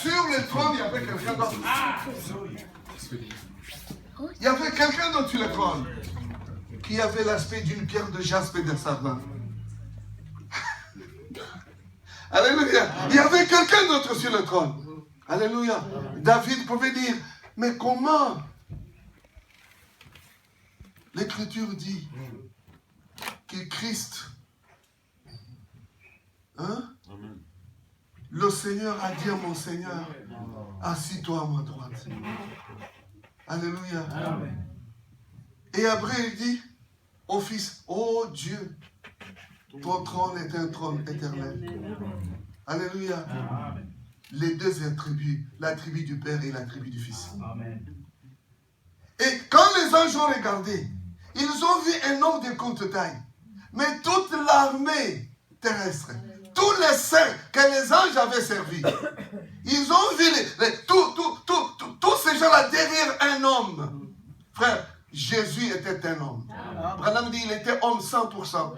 Sur le trône, il y avait quelqu'un d'autre. Il y avait quelqu'un d'autre sur le trône qui avait l'aspect d'une pierre de jaspe et de safran. Alléluia. Il y avait quelqu'un d'autre sur le trône. Alléluia. David pouvait dire, mais comment? L'Écriture dit que Christ, le Seigneur a dit à mon Seigneur, assis-toi à ma droite. Alléluia. Amen. Et après il dit au Fils, oh Dieu, ton trône est un trône éternel. Alléluia. Amen. Les deux attributs, l'attribut du Père et l'attribut du Fils. Amen. Et quand les anges ont regardé, ils ont vu un homme de courte taille. Mais toute l'armée terrestre, tous les saints que les anges avaient servis, ils ont vu tous ces gens-là derrière un homme. Frère, Jésus était un homme. Branham dit qu'il était homme 100%.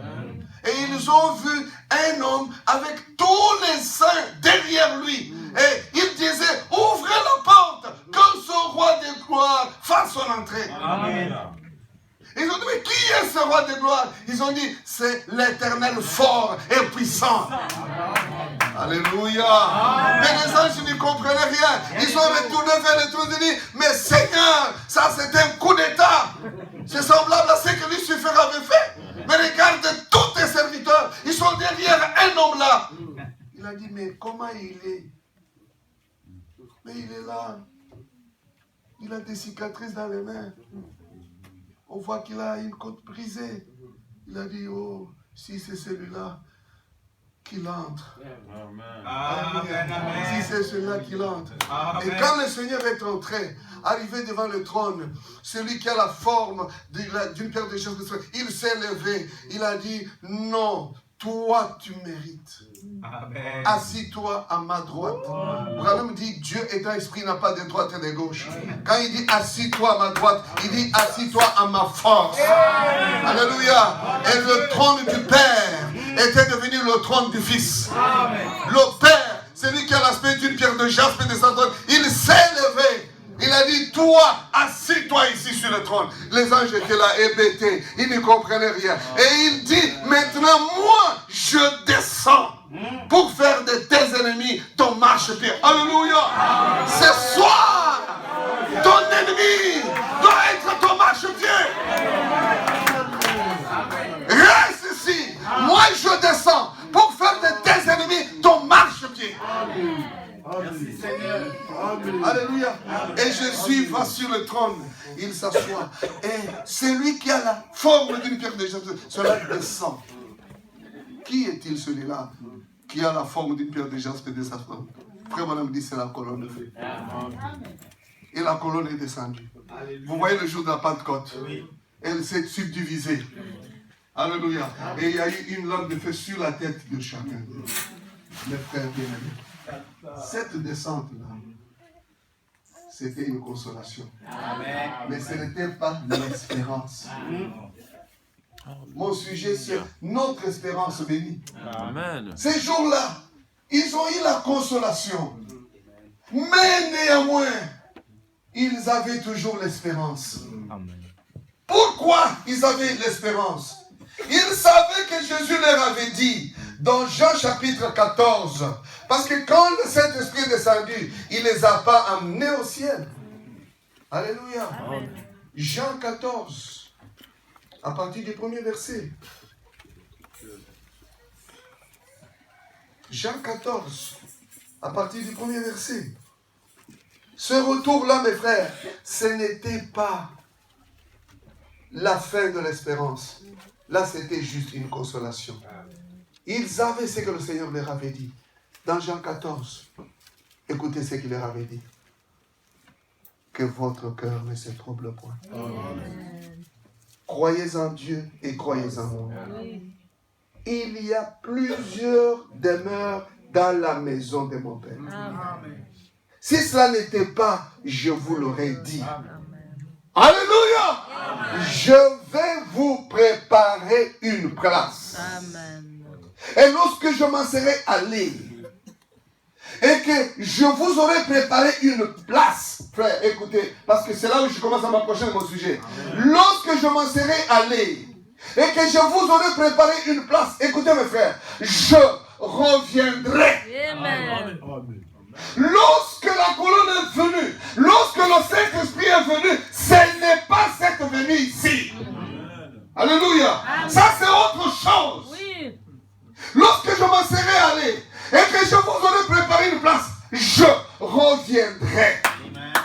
Et ils ont vu un homme avec tous les saints derrière lui. Et il disait, ouvrez la porte, que ce roi de gloire fasse son entrée. Amen. Ils ont dit, mais qui est ce roi de gloire? Ils ont dit, c'est l'Éternel fort et puissant. Alléluia. Amen. Mais les anges ne comprenaient rien. Ils sont retournés vers le trône et dit, mais Seigneur, ça c'est un coup d'état. C'est semblable à ce que Lucifer avait fait. Mais regarde tous tes serviteurs, ils sont derrière un homme là. Il a dit, mais comment il est? Mais il est là. Il a des cicatrices dans les mains. On voit qu'il a une côte brisée. Il a dit, oh, si c'est celui-là qu'il entre. Amen. Amen. Si c'est celui-là qu'il entre. Amen. Et quand le Seigneur est entré, arrivé devant le trône, celui qui a la forme d'une pierre de jaspe, il s'est levé. Il a dit, non, toi tu mérites. Amen. Assis-toi à ma droite. Branham dit, Dieu étant esprit n'a pas de droite et de gauche. Quand il dit assis-toi à ma droite, il dit assis-toi à ma force. Amen. Alléluia. Et le trône du Père était devenu le trône du Fils. Amen. Le Père, celui qui a l'aspect d'une pierre de jaspe et de safran, il s'est levé. Il a dit, toi, assis-toi ici sur le trône. Les anges étaient là, hébétés. Ils ne comprenaient rien. Et il dit, maintenant, moi, je descends pour faire de tes ennemis ton marchepied. Alléluia. Ce soir, ton ennemi doit être ton marchepied. Reste ici. Moi, je descends pour faire de tes ennemis ton marchepied. Merci Seigneur. Alléluia. Et Jésus va sur le trône. Il s'assoit. Et celui qui a la forme d'une pierre de jaspe, cela descend. Qui est-il celui-là qui a la forme d'une pierre de jaspe et de safran? Frère Madame dit c'est la colonne de feu. Et la colonne est descendue. Vous voyez le jour de la Pentecôte. Elle s'est subdivisée. Alléluia. Et il y a eu une lampe de feu sur la tête de chacun. Mes frères bien-aimés. Cette descente-là, c'était une consolation. Amen. Mais ce n'était pas l'espérance. Mon sujet, c'est notre espérance bénie. Amen. Ces jours-là, ils ont eu la consolation. Mais néanmoins, ils avaient toujours l'espérance. Pourquoi ils avaient l'espérance? Ils savaient que Jésus leur avait dit, dans Jean chapitre 14, parce que quand le Saint-Esprit est descendu, il ne les a pas amenés au ciel. Alléluia. Amen. Jean 14, à partir du premier verset. Jean 14, à partir du premier verset. Ce retour-là, mes frères, ce n'était pas la fin de l'espérance. Là, c'était juste une consolation. Ils avaient ce que le Seigneur leur avait dit. Dans Jean 14, écoutez ce qu'il leur avait dit. Que votre cœur ne se trouble point. Amen. Croyez en Dieu et croyez en moi. Il y a plusieurs demeures dans la maison de mon Père. Amen. Si cela n'était pas, je vous l'aurais dit. Amen. Alléluia. Amen. Je vais vous préparer une place. Amen. Et lorsque je m'en serai allé, et que je vous aurai préparé une place. Frère, écoutez, parce que c'est là où je commence à m'approcher de mon sujet. Lorsque je m'en serai allé, et que je vous aurai préparé une place, écoutez mes frères, je reviendrai. Amen. Lorsque la colonne est venue, lorsque le Saint-Esprit est venu, ce n'est pas cette venue ici. Alléluia. Ça c'est autre chose. Oui. Lorsque je m'en serai allé et que je vous aurai préparé une place, je reviendrai.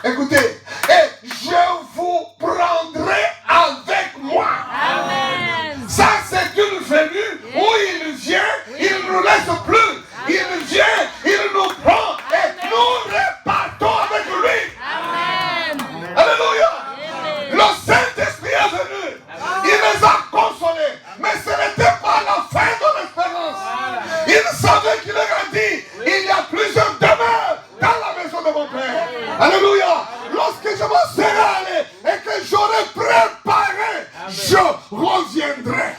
Écoutez, et je vous prendrai avec moi. Amen. Ça c'est une venue où il vient, il ne nous laisse plus. Il vient, il nous prend et nous repartons avec lui. Amen. Alléluia. Amen. Le Saint-Esprit est venu. Il les a consolés. Mais ce n'était pas la fin de l'espérance. Il savait qu'il leur a dit, il y a plusieurs demeures dans la maison de mon Père. Alléluia. Lorsque je m'en serai allé et que j'aurai préparé, je reviendrai.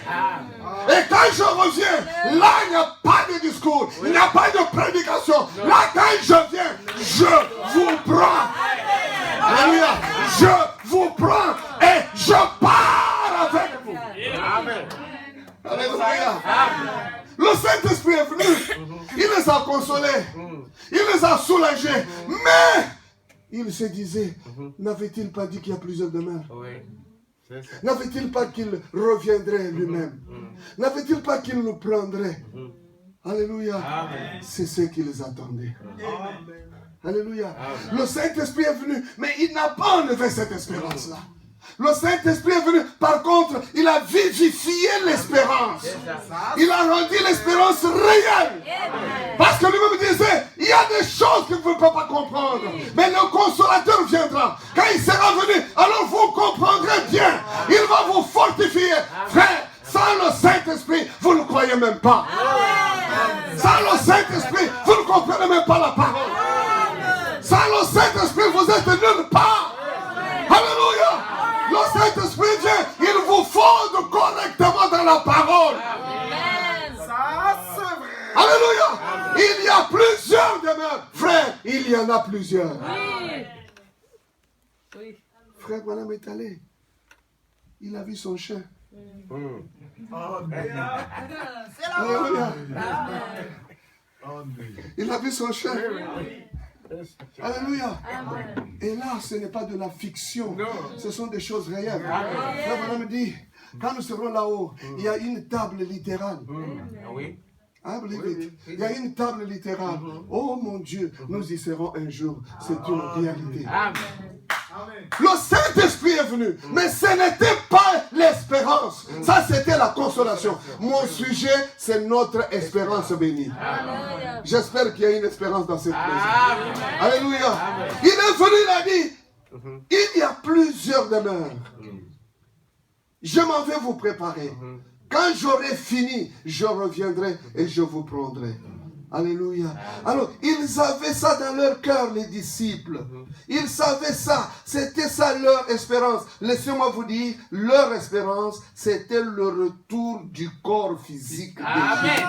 Et quand je reviens, là il n'y a pas de discours, il n'y a pas de prédication. Là quand je viens, je vous prends. Alléluia. Je vous prends et je pars avec vous. Amen. Alléluia. Le Saint-Esprit est venu. Il les a consolés. Il les a soulagés. Mais il se disait, n'avait-il pas dit qu'il y a plusieurs demeures? N'avait-il pas qu'il reviendrait lui-même? N'avait-il pas qu'il nous prendrait? Alléluia. C'est ce qu'ils attendaient. Alléluia. Le Saint-Esprit est venu, mais il n'a pas enlevé cette espérance-là. Le Saint-Esprit est venu, par contre, il a vivifié l'espérance. Il a rendu l'espérance réelle. Parce que lui-même disait, il y a des choses que vous ne pouvez pas comprendre. Mais le consolateur viendra. Quand il sera venu, alors vous comprendrez bien. Il va vous fortifier. Frère, sans le Saint-Esprit, vous ne croyez même pas. Sans le Saint-Esprit, vous ne comprenez même pas la parole. Sans le Saint-Esprit, vous êtes nulle part. Alléluia. Le Saint-Esprit vient, il vous fonde correctement dans la parole. Ça, c'est vrai. Alléluia. Il y a plusieurs demeures. Frère, il y en a plusieurs. Oui. Oui. Frère Branham est allé. Il a vu son chien. Alléluia. Il a vu son chien. Alléluia. Et là, ce n'est pas de la fiction. Ce sont des choses réelles. Frère Branham dit, quand nous serons là-haut, il y a une table littérale. I believe it. Il y a une table littérale. Oh mon Dieu, nous y serons un jour. C'est une réalité. Le Saint-Esprit est venu, mais ce n'était pas l'espérance. Ça, c'était la consolation. Mon sujet, c'est notre espérance bénie. J'espère qu'il y a une espérance dans cette maison. Alléluia. Il est venu, il a dit, il y a plusieurs demeures. Je m'en vais vous préparer. Quand j'aurai fini, je reviendrai et je vous prendrai. Alléluia. Alors, ils avaient ça dans leur cœur, les disciples. Ils savaient ça. C'était ça leur espérance. Laissez-moi vous dire, leur espérance, c'était le retour du corps physique de Jésus.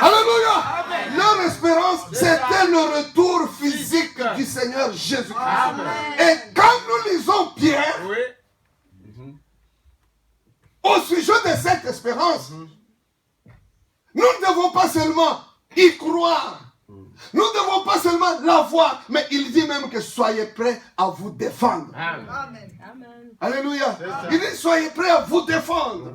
Alléluia. Leur espérance, c'était le retour physique du Seigneur Jésus-Christ. Et quand nous lisons Pierre, au sujet de cette espérance, nous ne devons pas seulement y croire. Nous ne devons pas seulement la voir. Mais il dit même que soyez prêts à vous défendre. Amen. Alléluia. Il dit soyez prêts à vous défendre.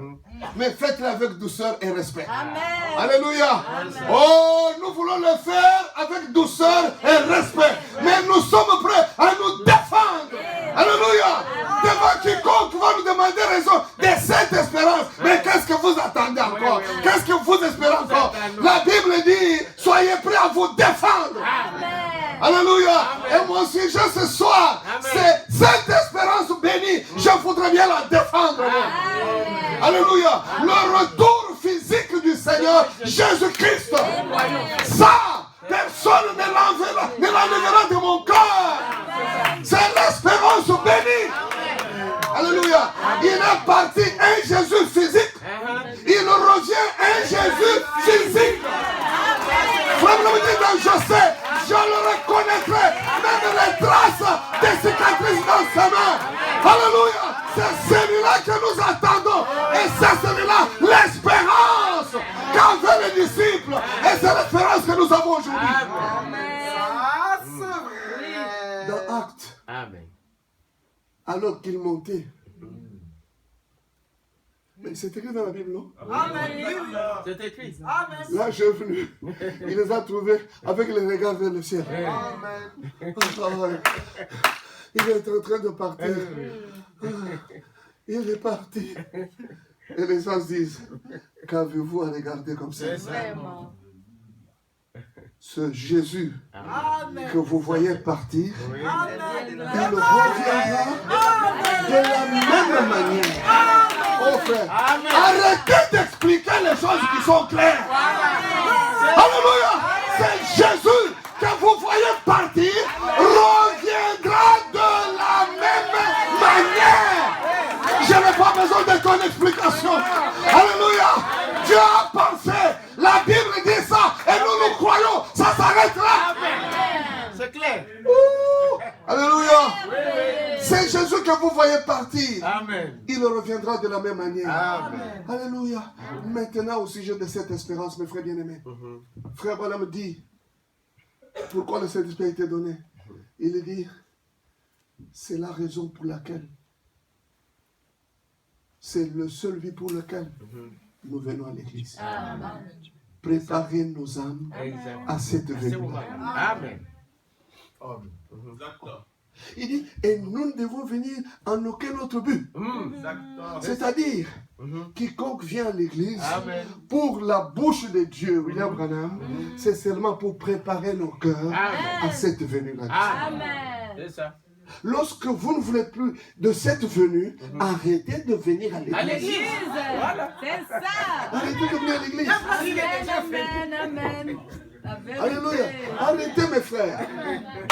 Mais faites-le avec douceur et respect. Amen. Alléluia. Oh, nous voulons le faire avec douceur et respect. Mais nous sommes prêts à nous défendre. Alléluia. Devant quiconque va nous demander raison de cette espérance. Mais qu'est-ce que vous attendez encore? Qu'est-ce que vous espérez encore? La Bible dit, soyez prêts à vous défendre. Alléluia. Et mon sujet ce soir, c'est cette espérance bénie. Je voudrais bien la défendre. Alléluia. Le retour physique du Seigneur Jésus-Christ. Ça, personne ne l'enlèvera de mon cœur. C'est l'espérance bénie. Alléluia. Il est parti un Jésus physique. Il revient un Jésus physique. aujourd'hui. Ça, c'est vrai. Dans Actes, Amen. alors qu'il montait. Mais c'est écrit dans la Bible, non? C'est écrit. Là, je suis venu. Il les a trouvés avec les regards vers le ciel. Amen. Oh, il est en train de partir. Il est parti. Et les gens disent, qu'avez-vous à regarder comme ça? Vraiment. Ce Jésus Amen. que vous voyez partir, Amen. il reviendra de la même manière. Oh frère, arrêtez d'expliquer les choses qui sont claires. Alléluia. C'est Jésus que vous voyez partir, reviendra de la même manière. Je n'ai pas besoin de ton explication. Alléluia. Dieu a pensé. La Bible dit ça et nous croyons. Ça s'arrête là. C'est clair. Alléluia. C'est Jésus que vous voyez partir. Amen. Il reviendra de la même manière. Amen. Alléluia. Maintenant, au sujet de cette espérance, mes frères bien-aimés, frère Branham dit pourquoi le Saint-Esprit a été donné. Il dit c'est la raison pour laquelle, c'est le seul but pour lequel nous venons à l'église. Préparer nos âmes à cette venue. Amen. Il dit, et nous ne devons venir en aucun autre but. C'est-à-dire, quiconque vient à l'église, Amen. pour la bouche de Dieu, William Branham, c'est seulement pour préparer nos cœurs à cette venue-là. Amen. C'est ça. Lorsque vous ne voulez plus de cette venue, arrêtez de venir à l'église. L'église. C'est ça. Arrêtez de venir à l'église. Amen. Amen. La vérité. Alléluia. Arrêtez mes frères.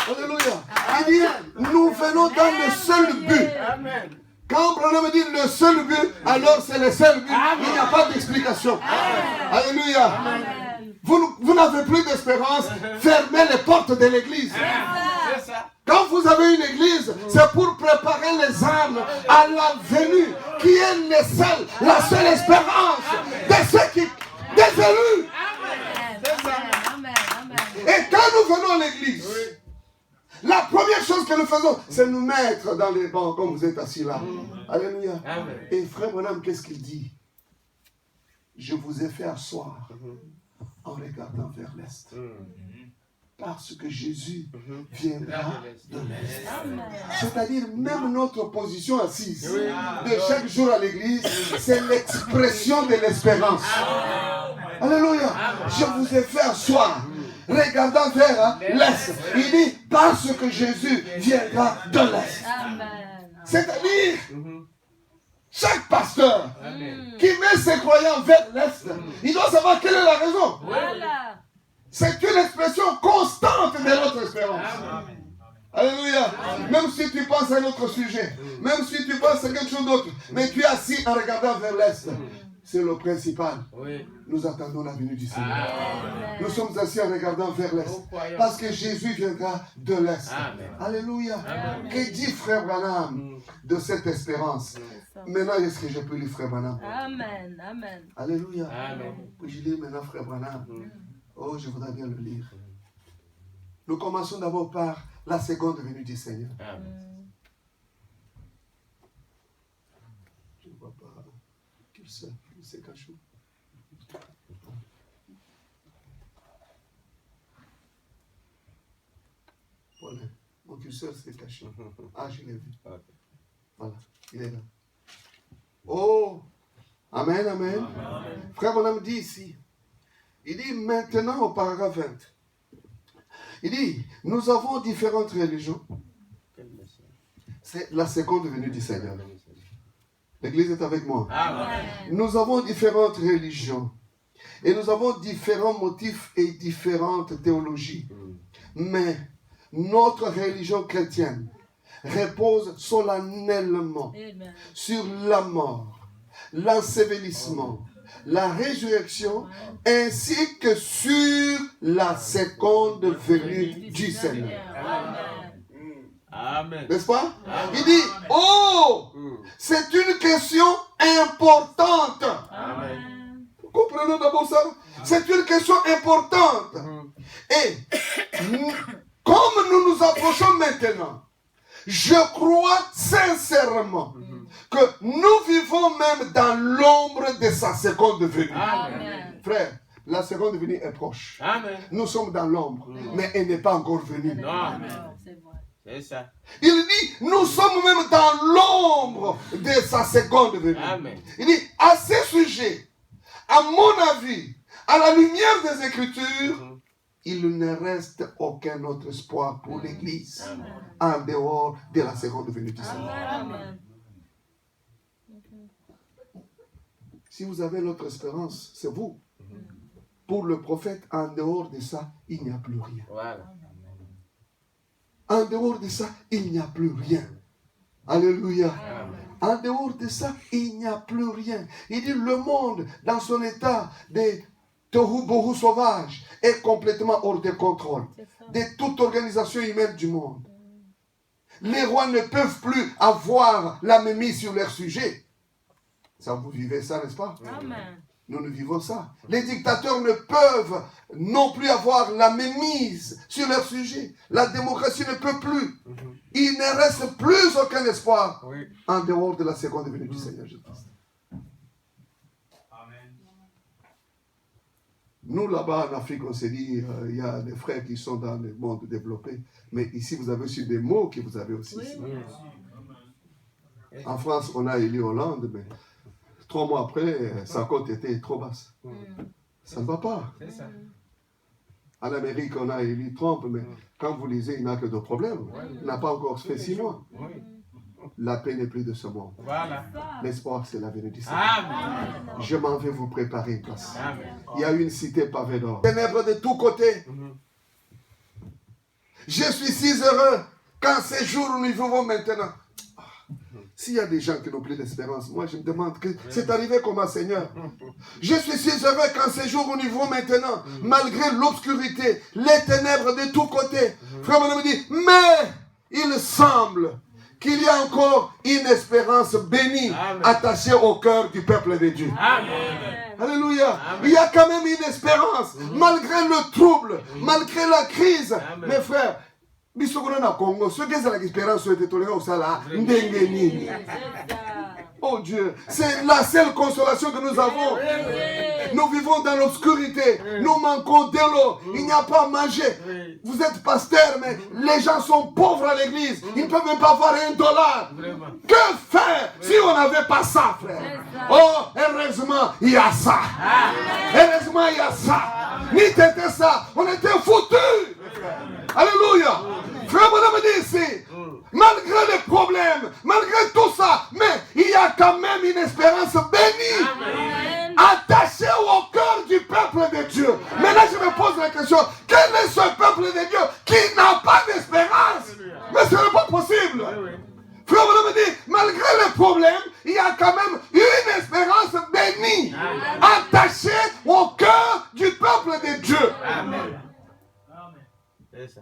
Alléluia. Il dit, nous venons dans le seul but. Amen. Quand Branham dit le seul but, alors c'est le seul but. Il n'y a pas d'explication. Alléluia. Amen. Vous n'avez plus d'espérance. Fermez les portes de l'église. C'est ça. Quand vous avez une église, c'est pour préparer les âmes à la venue qui est la seule espérance de ceux qui, des élus. Amen. Amen. Et quand nous venons à l'église, la première chose que nous faisons, c'est nous mettre dans les bancs comme vous êtes assis là. Alléluia. Amen. Et frère Branham, qu'est-ce qu'il dit? Je vous ai fait asseoir en regardant vers l'Est. Parce que Jésus viendra de l'Est. C'est-à-dire, même notre position assise de chaque jour à l'église, c'est l'expression de l'espérance. Alléluia. Je vous ai fait asseoir, regardant vers l'Est. Il dit, parce que Jésus viendra de l'Est. C'est-à-dire, chaque pasteur qui met ses croyants vers l'Est, il doit savoir quelle est la raison. Voilà. C'est une expression constante de notre espérance. Alléluia. Même si tu penses à un autre sujet, même si tu penses à quelque chose d'autre, mais tu es assis en regardant vers l'Est, c'est le principal. Nous attendons la venue du Seigneur. Nous sommes assis en regardant vers l'Est. Parce que Jésus viendra de l'Est. Alléluia. Que dit frère Branham de cette espérance? Maintenant, est-ce que je peux lire frère Branham? Amen. Amen. Alléluia. Amen. Puis je lis maintenant frère Branham. Oh, je voudrais bien le lire. Nous commençons d'abord par la seconde venue du Seigneur. Je ne vois pas qu'il s'est caché. Voilà, mon curseur s'est caché. Ah, je l'ai vu. Voilà, il est là. Oh, amen, amen. Frère Branham dit ici, il dit maintenant au paragraphe 20, il dit, nous avons différentes religions. C'est la seconde venue du Seigneur. L'église est avec moi. Nous avons différentes religions. Et nous avons différents motifs et différentes théologies. Mais notre religion chrétienne repose solennellement sur la mort, l'ensevelissement, la résurrection, ainsi que sur la seconde venue du Seigneur. Amen. N'est-ce pas? Il dit, oh, c'est une question importante. Amen. Comprenons d'abord ça. C'est une question importante. Et comme nous nous approchons maintenant, je crois sincèrement que nous vivons même dans l'ombre de sa seconde venue. Amen. Frère, la seconde venue est proche. Amen. Nous sommes dans l'ombre, mais elle n'est pas encore venue. Non. Alors, c'est vrai. C'est ça. Il dit, nous sommes même dans l'ombre de sa seconde venue. Amen. Il dit, à ce sujet, à mon avis, à la lumière des Écritures, il ne reste aucun autre espoir pour l'Église en dehors de la seconde venue du Seigneur. Amen. Si vous avez l'autre espérance, c'est vous. Pour le prophète, en dehors de ça, il n'y a plus rien. Voilà. En dehors de ça, il n'y a plus rien. Alléluia. En dehors de ça, il n'y a plus rien. Il dit le monde, dans son état de tohu bohu sauvage, est complètement hors de contrôle de toute organisation humaine du monde. Les rois ne peuvent plus avoir la mainmise sur leur sujet. Ça, vous vivez ça, n'est-ce pas? Amen. Nous vivons ça. Les dictateurs ne peuvent non plus avoir la mainmise sur leur sujet. La démocratie ne peut plus. Il ne reste plus aucun espoir en dehors de la seconde venue du Seigneur Jésus-Christ. Nous, là-bas en Afrique, on s'est dit, il y a des frères qui sont dans le monde développé. Mais ici, vous avez aussi des mots que vous avez aussi. Oui. En France, on a élu Hollande, mais 3 mois après, sa cote était trop basse. Ça ne va pas. C'est ça. En Amérique, on a élu Trump, mais quand vous lisez, il n'a que de problèmes. Il n'a pas encore fait 6 mois. Oui. La paix n'est plus de ce monde. Voilà. L'espoir, c'est la venue du Seigneur. Amen. Je m'en vais vous préparer une place. Amen. Il y a une cité pavée d'or. Ténèbres de tous côtés. Je suis si heureux qu'en ces jours où nous vivons maintenant. S'il y a des gens qui n'ont plus d'espérance, moi je me demande que c'est arrivé comment, Seigneur? Je suis si heureux qu'en ces jours où nous vivons maintenant, malgré l'obscurité, les ténèbres de tous côtés. Frère mon me dit, mais il semble qu'il y a encore une espérance bénie attachée au cœur du peuple de Dieu. Amen. Alléluia. Il y a quand même une espérance, malgré le trouble, malgré la crise. Mes frères, Bisogona Congo, ceux qui ont l'espérance sont tolérés au salaire. Oh Dieu, c'est la seule consolation que nous avons. Nous vivons dans l'obscurité, nous manquons de l'eau, il n'y a pas à manger. Vous êtes pasteur, mais les gens sont pauvres à l'église, ils ne peuvent même pas avoir $1. Que faire si on n'avait pas ça, frère? Oh, heureusement, il y a ça. Heureusement, il y a ça. Ni t'étais ça, on était foutus. Alléluia. Frère, mon me dit ici, malgré les problèmes, malgré tout ça, mais il y a quand même une espérance bénie. Attachée au cœur du peuple de Dieu. Maintenant, je me pose la question, quel est ce peuple de Dieu qui n'a pas d'espérance? Mais ce n'est pas possible. Frère, mon me dit, malgré les problèmes, il y a quand même une espérance bénie. Attachée au cœur du peuple de Dieu. Amen. C'est ça.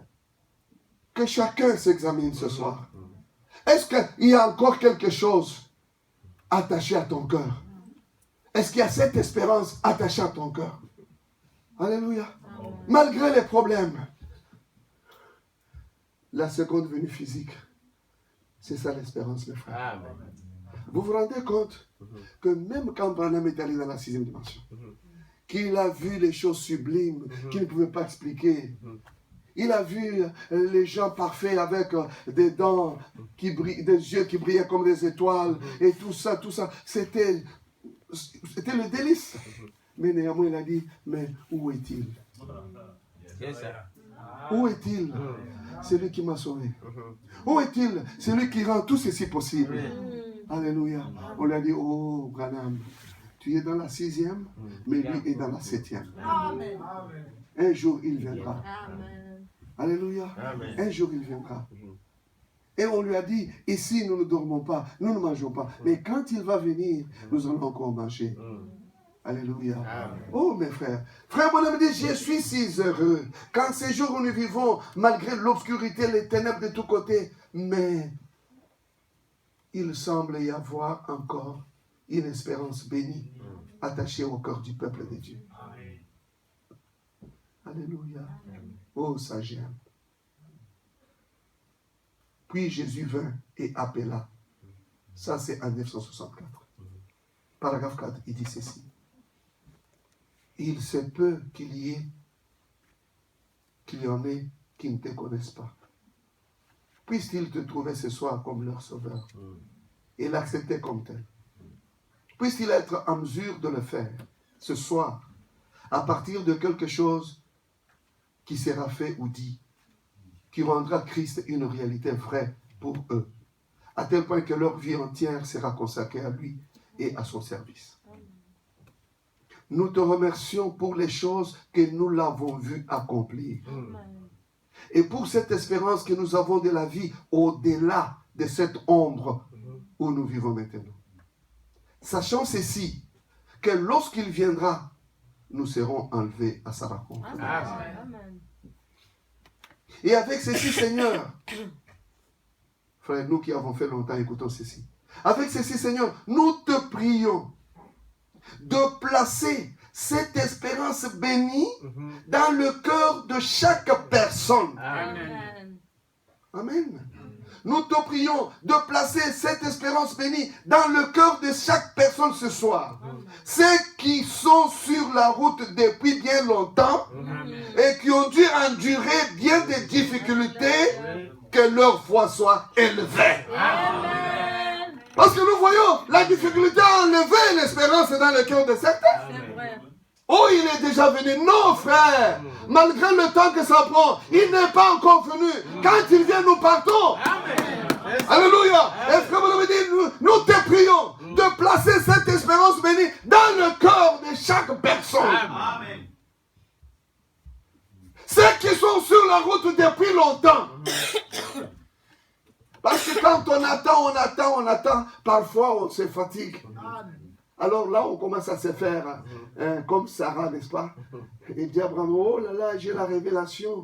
Que chacun s'examine ce soir. Est-ce qu'il y a encore quelque chose attaché à ton cœur? Est-ce qu'il y a cette espérance attachée à ton cœur? Alléluia. Malgré les problèmes, la seconde venue physique, c'est ça l'espérance, mes frères. Amen. Vous vous rendez compte que même quand Branham est allé dans la 6e dimension, qu'il a vu les choses sublimes qu'il ne pouvait pas expliquer, il a vu les gens parfaits avec des dents qui brillent, des yeux qui brillaient comme des étoiles, et tout ça, c'était le délice. Mais néanmoins, il a dit, mais où est-il? C'est ça. Où est-il? C'est lui qui m'a sauvé. Où est-il? C'est lui qui rend tout ceci possible. Alléluia. On lui a dit, oh, Branham, tu es dans la 6e, mais lui est dans la 7e. Un jour, il viendra. Alléluia. Amen. Un jour, il viendra. Et on lui a dit, ici, nous ne dormons pas, nous ne mangeons pas. Mais quand il va venir, nous allons encore manger. Alléluia. Amen. Oh, mes frères. Frère, mon ami dit, je suis si heureux. Quand ces jours où nous vivons, malgré l'obscurité, les ténèbres de tous côtés, mais il semble y avoir encore une espérance bénie attachée au cœur du peuple de Dieu. Alléluia. Oh, ça j'aime. Puis Jésus vint et appela. Ça, c'est en 964. Paragraphe 4, il dit ceci. Il se peut qu'il y en ait qui ne te connaissent pas. Puisse-t-il te trouver ce soir comme leur sauveur et l'accepter comme tel. Puisse-t-il être en mesure de le faire ce soir à partir de quelque chose qui sera fait ou dit, qui rendra Christ une réalité vraie pour eux, à tel point que leur vie entière sera consacrée à lui et à son service. Nous te remercions pour les choses que nous l'avons vu accomplir. Et pour cette espérance que nous avons de la vie au-delà de cette ombre où nous vivons maintenant. Sachant ceci, que lorsqu'il viendra, nous serons enlevés à sa rencontre. Amen. Et avec ceci, Seigneur, frère, nous qui avons fait longtemps, écoutons ceci. Avec ceci, Seigneur, nous te prions de placer cette espérance bénie dans le cœur de chaque personne. Amen. Amen. Nous te prions de placer cette espérance bénie dans le cœur de chaque personne ce soir. Ceux qui sont sur la route depuis bien longtemps et qui ont dû endurer bien des difficultés, que leur foi soit élevée. Amen. Parce que nous voyons, la difficulté a enlevé l'espérance dans le cœur de certains. C'est vrai. Oh, il est déjà venu. Non, frère. Malgré le temps que ça prend, il n'est pas encore venu. Quand il vient, nous partons. Alléluia. Et frère, vous dit, nous te prions de placer cette espérance bénie dans le cœur de chaque personne. Amen. Ceux qui sont sur la route depuis longtemps. Parce que quand on attend, parfois on se fatigue. Alors là, on commence à se faire comme Sarah, n'est-ce pas? Et dit Abraham, oh là là, j'ai la révélation.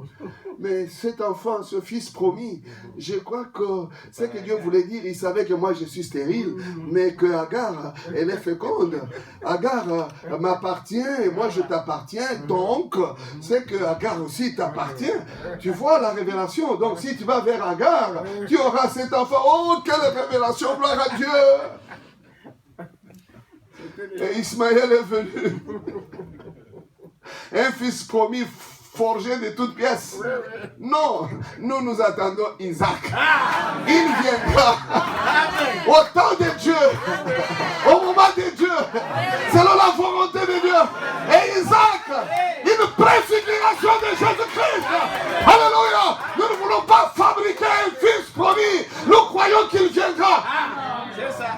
Mais cet enfant, ce fils promis, je crois que ce que Dieu voulait dire, il savait que moi je suis stérile, mais que Agar, elle est féconde. Agar m'appartient et moi je t'appartiens, donc c'est que Agar aussi t'appartient. Tu vois la révélation. Donc si tu vas vers Agar, tu auras cet enfant. Oh, quelle révélation, gloire à Dieu! Et Ismaël est venu. Un fils promis forgé de toutes pièces. Non, nous attendons Isaac. Il viendra au temps de Dieu, au moment de Dieu, selon la volonté de Dieu. Et Isaac, une préfiguration de Jésus-Christ. Alléluia. Nous ne voulons pas fabriquer un fils promis. Nous croyons qu'il viendra. C'est ça.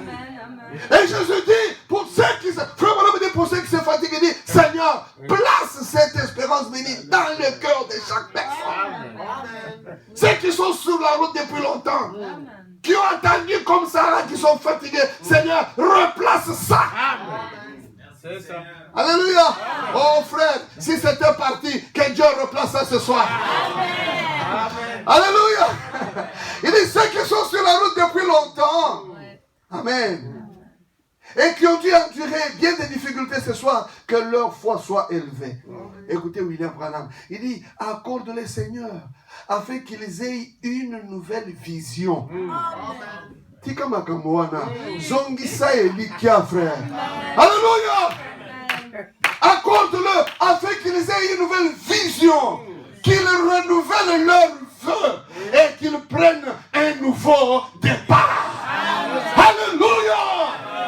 Et Jésus dit, pour ceux qui se fatiguent, il dit, Seigneur, place cette espérance bénie dans le cœur de chaque personne. Amen. Ceux qui sont sur la route depuis longtemps, qui ont attendu comme Sarah, qui sont fatigués, Seigneur, replace ça. C'est ça. Alléluia. Oh frère, si c'était parti, que Dieu replace ça ce soir. Alléluia. Il dit, ceux qui sont sur la route depuis longtemps. Amen. Et qui ont dû endurer bien des difficultés ce soir, que leur foi soit élevée. Écoutez William Branham, il dit, accorde-les Seigneur, afin qu'ils aient une nouvelle vision. Tika makamoana, zongisa elikia frère. Alléluia. Accorde-le, afin qu'ils aient une nouvelle vision, qu'ils renouvellent leurs vœux et qu'ils prennent un nouveau départ. Alléluia.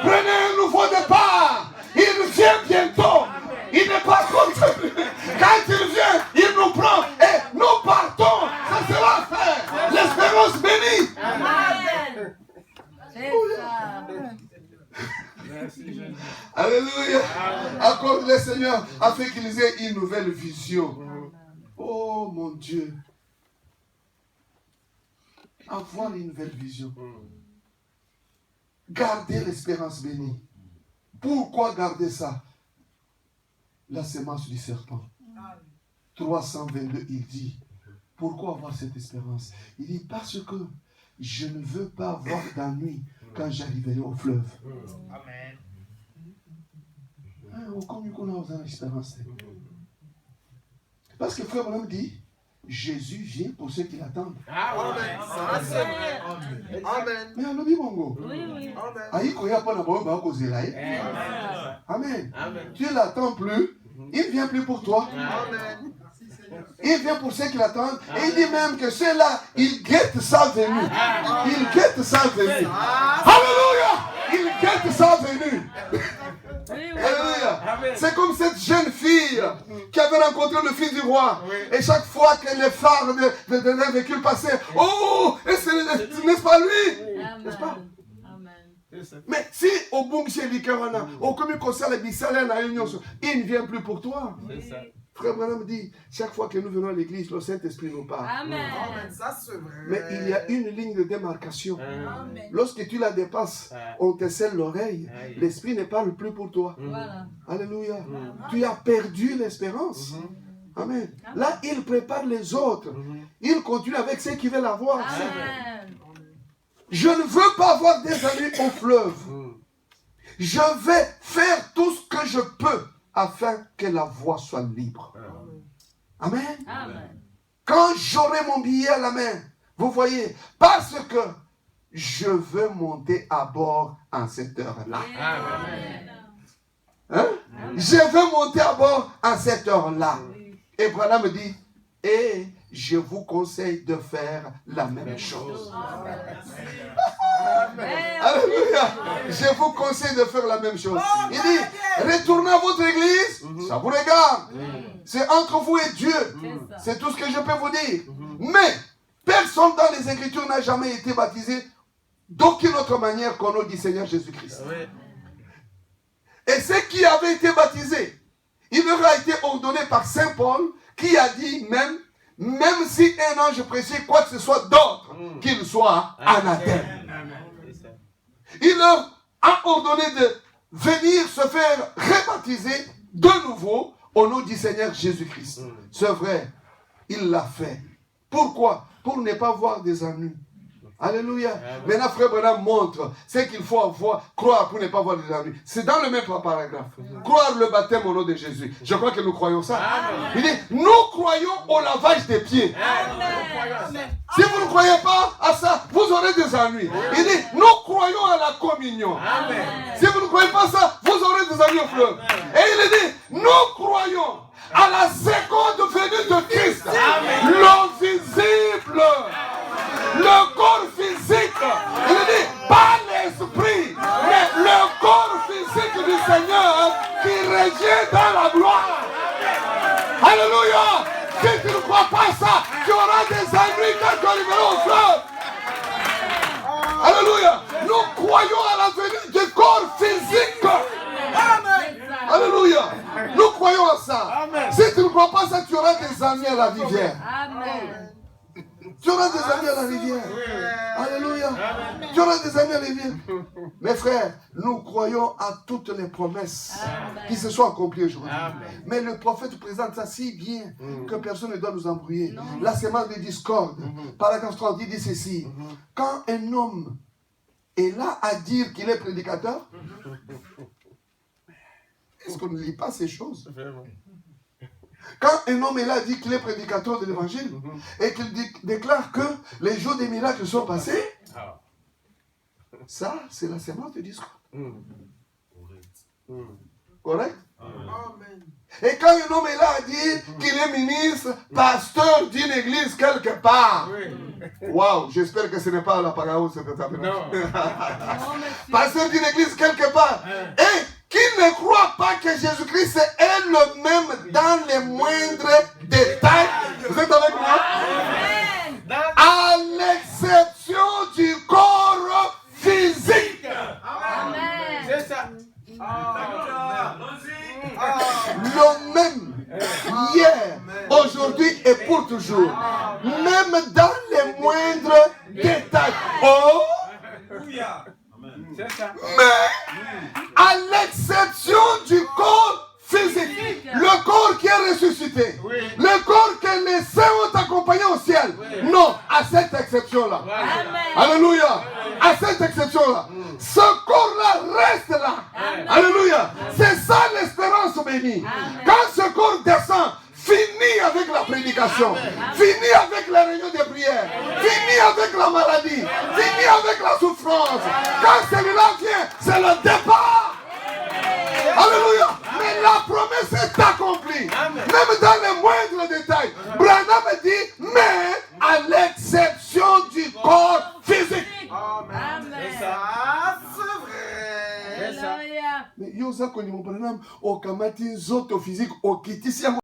Prenez un nouveau départ. Il vient bientôt. Il n'est pas contenu. Quand il vient, il nous prend et nous partons. Ça sera fait. L'espérance bénie. Amen. C'est ça. Alléluia. Accorde le Seigneur afin qu'ils aient une nouvelle vision. Oh mon Dieu. Avoir une nouvelle vision. Gardez l'espérance bénie. Pourquoi garder ça? La semence du serpent. 322, il dit, pourquoi avoir cette espérance? Il dit, parce que je ne veux pas avoir d'ennui quand j'arriverai au fleuve. Amen. Comme nous connaissons l'espérance. Parce que frère Branham dit, Jésus vient pour ceux qui l'attendent. Amen. Ça, c'est vrai. Amen. Mais alobi bongo. Oui, oui. Amen. Aïko ya pas na boyo ba kozela ye. Amen. Amen. Tu l'attends plus. Il ne vient plus pour toi. Amen. Il vient pour ceux qui l'attendent. Et il dit même que ceux-là, ils guettent sa venue. Ils guettent sa venue. Alléluia. Ils guettent sa venue. Oui, oui. Alléluia. Amen. C'est comme cette jeune fille qui avait rencontré le fils du roi. Et chaque fois que les phares d'un véhicule passaient, oh, n'est-ce pas lui? N'est-ce pas? Amen. Mais si au boum chez Likarana, au commun concert les Bissalènes à Union, il ne vient plus pour toi. C'est ça. Frère Branham dit, chaque fois que nous venons à l'église, le Saint-Esprit nous parle. Amen. Amen. Ça, c'est vrai. Mais il y a une ligne de démarcation. Amen. Lorsque tu la dépasses, on te scelle l'oreille. Aïe. L'Esprit ne parle plus pour toi. Voilà. Alléluia. Tu as perdu l'espérance. Amen. Là, il prépare les autres. Il continue avec ceux qui veulent l'avoir. Amen. Je ne veux pas avoir des amis au fleuve. Je vais faire tout ce que je peux afin que la voie soit libre. Amen. Amen. Quand j'aurai mon billet à la main, vous voyez, parce que je veux monter à bord en cette heure-là. Amen. Hein? Je veux monter à bord en cette heure-là. Et Branham me dit, et je vous conseille de faire la même chose. Alléluia. Je vous conseille de faire la même chose. Il dit, retournez à votre église, ça vous regarde. C'est entre vous et Dieu. C'est tout ce que je peux vous dire. Mais personne dans les Écritures n'a jamais été baptisé d'aucune autre manière qu'au nom du Seigneur Jésus-Christ. Et ceux qui avaient été baptisés, il leur a été ordonné par Saint Paul, qui a dit même si un ange prêchait quoi que ce soit d'autre, qu'il soit anathème. Il leur a ordonné de venir se faire rebaptiser de nouveau au nom du Seigneur Jésus-Christ. C'est vrai, il l'a fait. Pourquoi? Pour ne pas voir des ennuis. Alléluia. Maintenant, frère Branham montre ce qu'il faut avoir, croire pour ne pas voir des ennuis. C'est dans le même paragraphe. Croire le baptême au nom de Jésus. Je crois que nous croyons ça. Il dit, nous croyons au lavage des pieds. Si vous ne croyez pas à ça, vous aurez des ennuis. Il dit, nous croyons à la communion. Si vous ne croyez pas à ça, vous aurez des ennuis au fleuve. Et il dit, nous croyons à la seconde venue de Christ. L'homme visible. Le corps physique. Il dit, pas l'esprit, mais le corps physique du Seigneur qui revient dans la gloire. Alléluia. Si tu ne crois pas à ça, tu auras des ennuis quand tu arriveras au fleuve. Alléluia. Nous croyons à la venue du corps physique. Alléluia. Nous croyons à ça. Si tu ne crois pas à ça, tu auras des ennuis à la rivière. Amen. Tu auras des amis à la rivière. Alléluia. Tu auras des amis à la rivière. Mes frères, nous croyons à toutes les promesses qui se sont accomplies aujourd'hui. Mais le prophète présente ça si bien que personne ne doit nous embrouiller. La semence de discorde. Paragraphe 30, il dit ceci. Quand un homme est là à dire qu'il est prédicateur, est-ce qu'on ne lit pas ces choses? Quand un homme est là, dit qu'il est prédicateur de l'évangile et qu'il déclare que les jours des miracles sont passés, ça, c'est la sémence de discours. Correct? Et quand un homme est là à dire qu'il est ministre, pasteur d'une église quelque part, waouh, j'espère que ce n'est pas la parole, c'est pasteur d'une église quelque part, et qui ne croit pas que Jésus-Christ est le même dans les moindres détails. Vous êtes avec moi? Amen. À l'exception du corps physique. Amen. C'est ça. Le même hier, aujourd'hui et pour toujours. Même dans les moindres détails. Oh! Mais à l'exception du corps physique, le corps qui est ressuscité, le corps que les saints ont accompagné au ciel. Non, à cette exception-là. Alléluia. À cette exception-là. Ce corps-là reste là. Alléluia. C'est ça l'espérance bénie. Quand ce corps descend, finit avec prédication. Fini avec les réunions de prière. Fini avec la maladie. Fini avec la souffrance. Quand celui-là vient, c'est le départ. Alléluia. Mais la promesse est accomplie. Même dans les moindres détails. Branham dit, mais à l'exception du corps physique. Amen. C'est ça. Ah, c'est vrai. C'est ça. Alléluia. Mais yo ça qu'on dit mon Branham, au kamati zoto physique, au kitisi